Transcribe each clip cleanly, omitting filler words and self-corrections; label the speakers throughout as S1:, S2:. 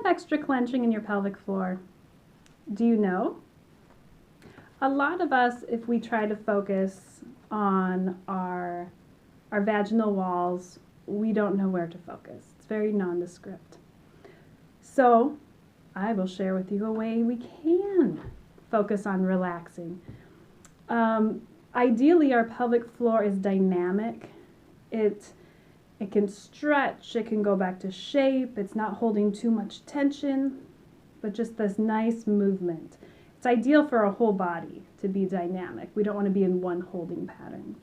S1: of extra clenching in your pelvic floor. Do you know? A lot of us, if we try to focus on our vaginal walls, we don't know where to focus. It's very nondescript. So I will share with you a way we can focus on relaxing. Ideally, our pelvic floor is dynamic. It can stretch, it can go back to shape, it's not holding too much tension, but just this nice movement. It's ideal for a whole body to be dynamic. We don't want to be in one holding pattern.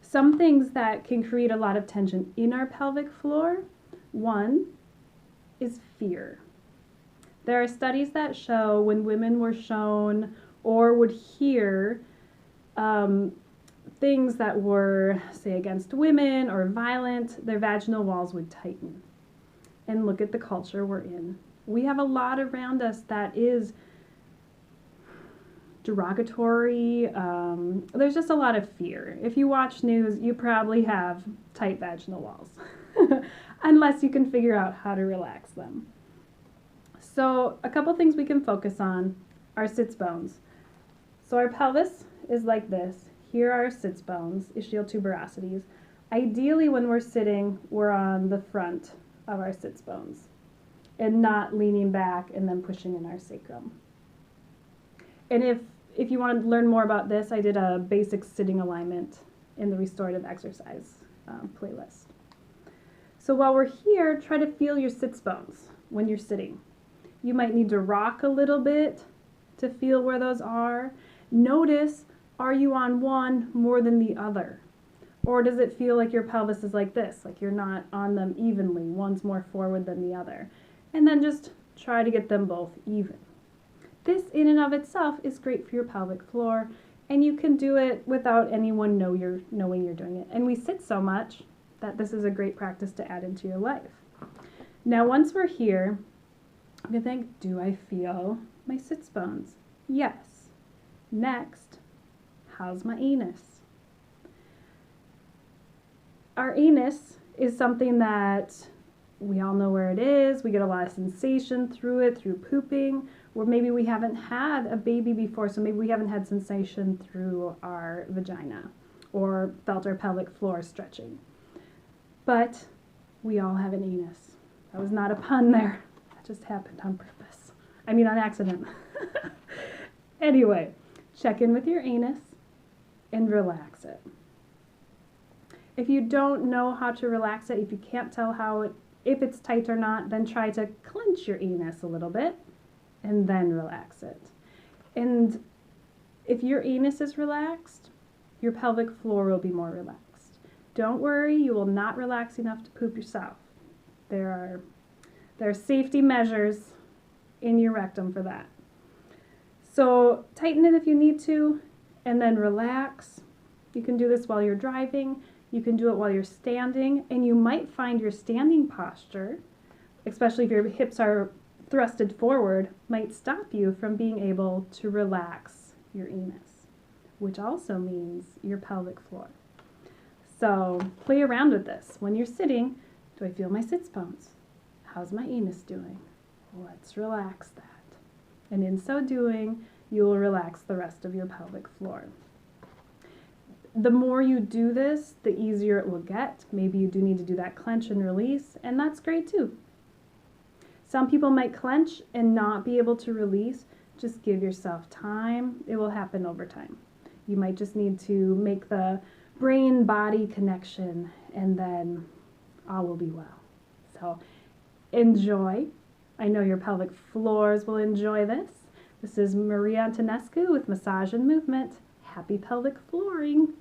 S1: Some things that can create a lot of tension in our pelvic floor, one is fear. There are studies that show when women were shown or would hear things that were, say, against women or violent, their vaginal walls would tighten. And look at the culture we're in. We have a lot around us that is derogatory. There's just a lot of fear. If you watch news, you probably have tight vaginal walls, unless you can figure out how to relax them. So a couple things we can focus on are sits bones. So our pelvis is like this. Here are our sits bones, ishial tuberosities. Ideally, when we're sitting, we're on the front of our sits bones and not leaning back and then pushing in our sacrum. And if you want to learn more about this, I did a basic sitting alignment in the restorative exercise playlist. So while we're here, try to feel your sits bones when you're sitting. You might need to rock a little bit to feel where those are. Notice, are you on one more than the other? Or does it feel like your pelvis is like this, like you're not on them evenly, one's more forward than the other? And then just try to get them both even. This in and of itself is great for your pelvic floor, and you can do it without anyone knowing you're doing it. And we sit so much that this is a great practice to add into your life. Now once we're here, I'm going to think, do I feel my sits bones? Yes. Next, how's my anus? Our anus is something that we all know where it is. We get a lot of sensation through it, through pooping, or maybe we haven't had a baby before, so maybe we haven't had sensation through our vagina or felt our pelvic floor stretching. But we all have an anus. That was not a pun there. That just happened on purpose. I mean, on accident. Anyway, check in with your anus and relax it. If you don't know how to relax it, if you can't tell if it's tight or not, then try to clench your anus a little bit and then relax it. And if your anus is relaxed, your pelvic floor will be more relaxed. Don't worry, you will not relax enough to poop yourself. There are safety measures in your rectum for that. So tighten it if you need to, and then relax. You can do this while you're driving. You can do it while you're standing, and you might find your standing posture, especially if your hips are thrusted forward, might stop you from being able to relax your anus, which also means your pelvic floor. So play around with this. When you're sitting, do I feel my sits bones? How's my anus doing? Let's relax that. And in so doing, you will relax the rest of your pelvic floor. The more you do this, the easier it will get. Maybe you do need to do that clench and release, and that's great too. Some people might clench and not be able to release. Just give yourself time. It will happen over time. You might just need to make the brain-body connection, and then all will be well. So enjoy. I know your pelvic floors will enjoy this. This is Maria Antonescu with Massage and Movement. Happy pelvic flooring.